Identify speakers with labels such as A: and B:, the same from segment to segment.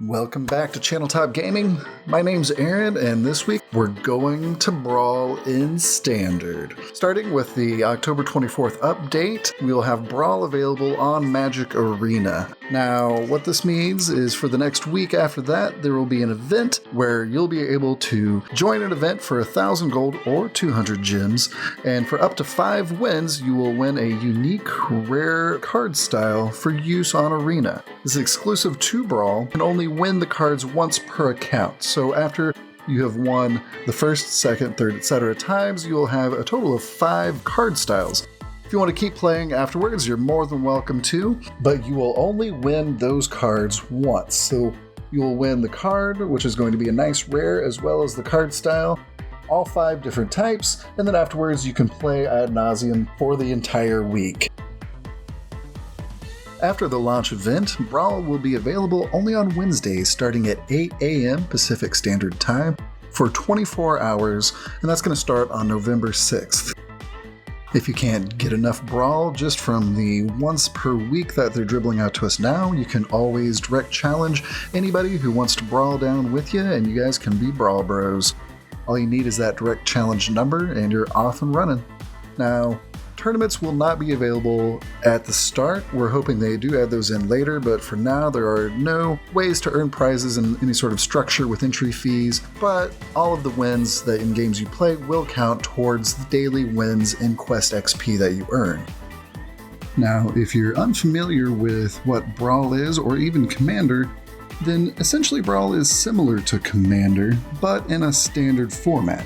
A: Welcome back to ChannelTop Gaming. My name's Aaron, and this week we're going to Brawl in Standard. Starting with the October 24th update, we'll have Brawl available on Magic Arena. Now, what this means is for the next week after that, there will be an event where you'll be able to join an event for 1,000 gold or 200 gems, and for up to 5 wins, you will win a unique, rare card style for use on Arena. This is exclusive to Brawl and only win the cards once per account. So after you have won the first, second, third, etc. times, you'll have a total of 5 card styles. If you want to keep playing afterwards, you're more than welcome to, but you will only win those cards once. So you will win the card, which is going to be a nice rare, as well as the card style, all 5 different types, and then afterwards you can play ad nauseum for the entire week. After the launch event, Brawl will be available only on Wednesdays starting at 8 a.m. Pacific Standard Time for 24 hours, and that's going to start on November 6th. If you can't get enough Brawl just from the once per week that they're dribbling out to us now, you can always direct challenge anybody who wants to brawl down with you, and you guys can be Brawl Bros. All you need is that direct challenge number, and you're off and running. Now, tournaments will not be available at the start. We're hoping they do add those in later, but for now there are no ways to earn prizes in any sort of structure with entry fees, but all of the wins that in games you play will count towards the daily wins in Quest XP that you earn. Now, if you're unfamiliar with what Brawl is, or even Commander, then essentially Brawl is similar to Commander, but in a standard format.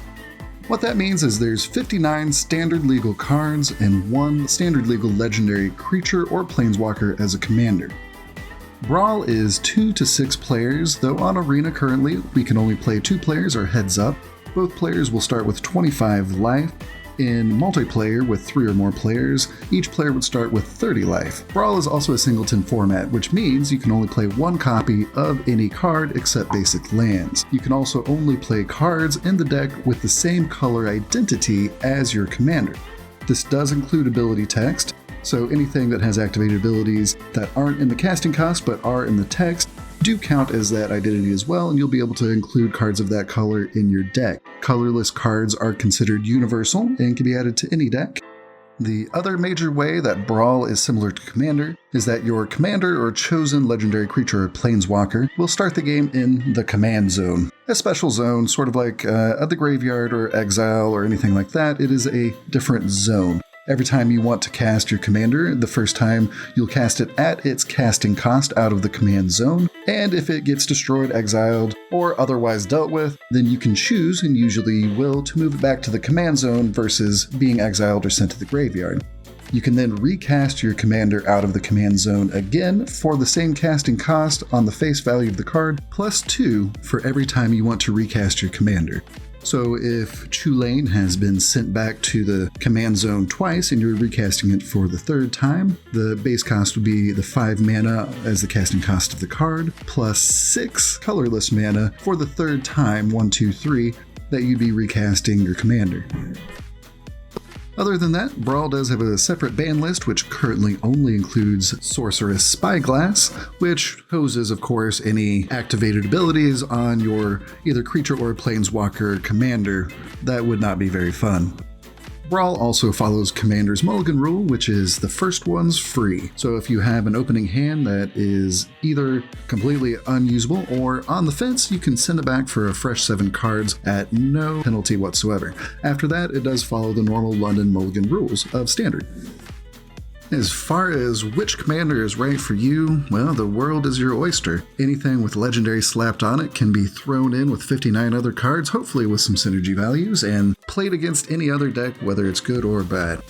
A: What that means is there's 59 standard legal cards and 1 standard legal legendary creature or planeswalker as a commander. Brawl is 2 to 6 players, though on Arena currently we can only play 2 players or heads up. Both players will start with 25 life. In multiplayer with 3 or more players, each player would start with 30 life. Brawl is also a singleton format, which means you can only play 1 copy of any card except basic lands. You can also only play cards in the deck with the same color identity as your commander. This does include ability text, so anything that has activated abilities that aren't in the casting cost but are in the text do count as that identity as well, and you'll be able to include cards of that color in your deck. Colorless cards are considered universal and can be added to any deck. The other major way that Brawl is similar to Commander is that your commander or chosen legendary creature or planeswalker will start the game in the command zone. A special zone, sort of like at the graveyard or exile or anything like that. It is a different zone. Every time you want to cast your commander, the first time you'll cast it at its casting cost out of the command zone, and if it gets destroyed, exiled, or otherwise dealt with, then you can choose, and usually you will, to move it back to the command zone versus being exiled or sent to the graveyard. You can then recast your commander out of the command zone again for the same casting cost on the face value of the card, plus 2 for every time you want to recast your commander. So if Chulane has been sent back to the command zone twice and you're recasting it for the 3rd time, the base cost would be the 5 mana as the casting cost of the card, plus 6 colorless mana for the 3rd time, 1, 2, 3, that you'd be recasting your commander. Other than that, Brawl does have a separate ban list, which currently only includes Sorceress Spyglass, which hoses, of course, any activated abilities on your either creature or planeswalker commander. That would not be very fun. Brawl also follows Commander's Mulligan rule, which is the first one's free. So if you have an opening hand that is either completely unusable or on the fence, you can send it back for a fresh 7 cards at no penalty whatsoever. After that, it does follow the normal London Mulligan rules of Standard. As far as which commander is right for you, well, the world is your oyster. Anything with legendary slapped on it can be thrown in with 59 other cards, hopefully with some synergy values, and played against any other deck, whether it's good or bad.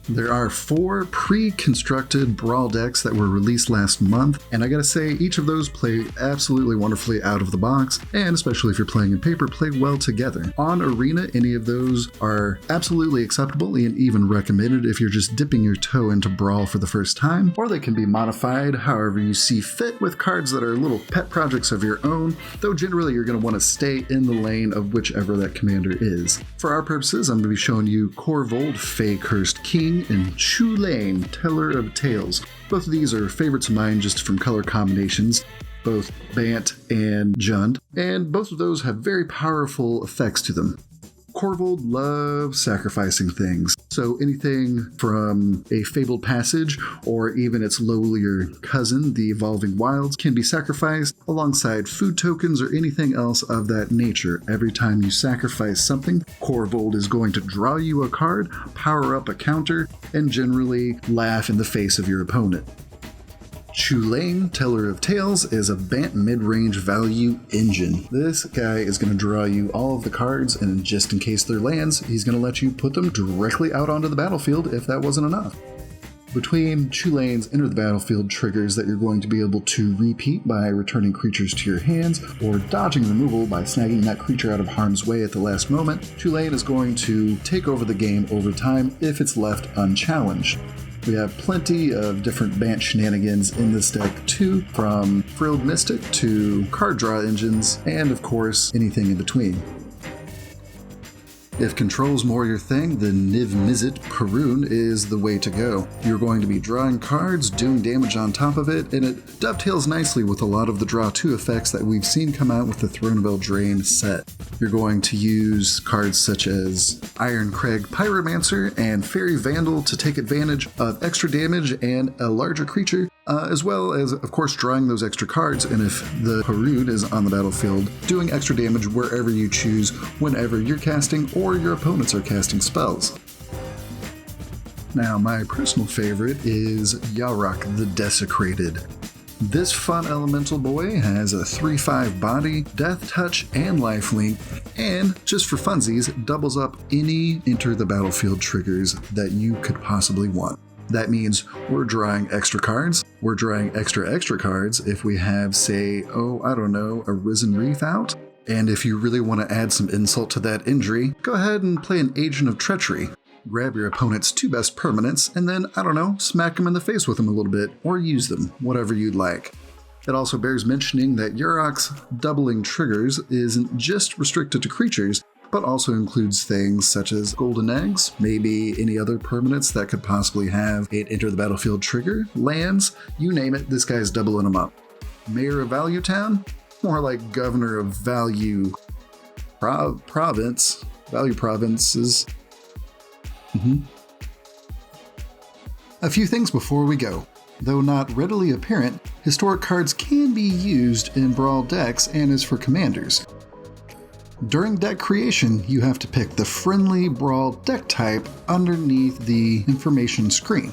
A: There are 4 pre-constructed Brawl decks that were released last month, and I gotta say, each of those play absolutely wonderfully out of the box, and especially if you're playing in paper, play well together. On Arena, any of those are absolutely acceptable and even recommended if you're just dipping your toe into Brawl for the first time, or they can be modified however you see fit with cards that are little pet projects of your own, though generally you're going to want to stay in the lane of whichever that commander is. For our purposes, I'm going to be showing you Corvold, Fey Cursed King, and Chulane, Teller of Tales. Both of these are favorites of mine just from color combinations. both Bant and Jund, and both of those have very powerful effects to them. Corvold loves sacrificing things, so anything from a Fabled Passage or even its lowlier cousin, the Evolving Wilds, can be sacrificed alongside food tokens or anything else of that nature. Every time you sacrifice something, Corvold is going to draw you a card, power up a counter, and generally laugh in the face of your opponent. Chulane, Teller of Tales, is a Bant mid-range value engine. This guy is going to draw you all of the cards, and just in case they're lands, he's going to let you put them directly out onto the battlefield if that wasn't enough. Between Chulane's Enter the Battlefield triggers that you're going to be able to repeat by returning creatures to your hands, or dodging removal by snagging that creature out of harm's way at the last moment, Chulane is going to take over the game over time if it's left unchallenged. We have plenty of different Bant shenanigans in this deck too, from Frilled Mystic to card draw engines, and of course, anything in between. If control's more your thing, then Niv Mizzet Perun is the way to go. You're going to be drawing cards, doing damage on top of it, and it dovetails nicely with a lot of the Draw 2 effects that we've seen come out with the Sunyveil Drain set. You're going to use cards such as Iron Crag Pyromancer and Fairy Vandal to take advantage of extra damage and a larger creature, as well as, of course, drawing those extra cards, and if the Perun is on the battlefield, doing extra damage wherever you choose, whenever you're casting or your opponents are casting spells. Now, my personal favorite is Yarok the Desecrated. This fun elemental boy has a 3/5 body, death touch, and lifelink, and just for funsies, doubles up any enter the battlefield triggers that you could possibly want. That means we're drawing extra cards, we're drawing extra cards if we have, say, a Risen Reef out. And if you really want to add some insult to that injury, go ahead and play an Agent of Treachery. Grab your opponent's 2 best permanents, and then, smack them in the face with them a little bit, or use them, whatever you'd like. It also bears mentioning that Yarok's doubling triggers isn't just restricted to creatures, but also includes things such as golden eggs, maybe any other permanents that could possibly have an enter the battlefield trigger, lands, you name it, this guy's doubling them up. Mayor of Value Town? More like Governor of Value Province. Value Provinces. A few things before we go. Though not readily apparent, historic cards can be used in Brawl decks and is for commanders. During deck creation, you have to pick the friendly Brawl deck type underneath the information screen.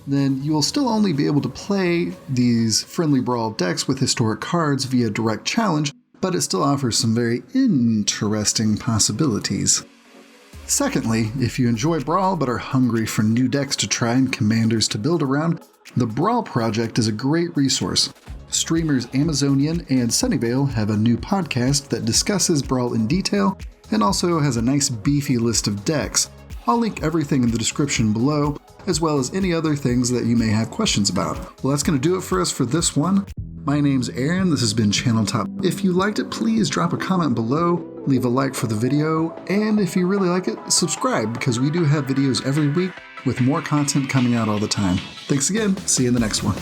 A: Then you will still only be able to play these friendly Brawl decks with historic cards via direct challenge, but it still offers some very interesting possibilities. Secondly, if you enjoy Brawl but are hungry for new decks to try and commanders to build around, the Brawl Project is a great resource. Streamers Amazonian and Sunyveil have a new podcast that discusses Brawl in detail and also has a nice beefy list of decks. I'll link everything in the description below, as well as any other things that you may have questions about. Well, that's going to do it for us for this one. My name's Aaron, this has been ChannelTop. If you liked it, please drop a comment below, leave a like for the video, and if you really like it, subscribe, because we do have videos every week with more content coming out all the time. Thanks again, see you in the next one.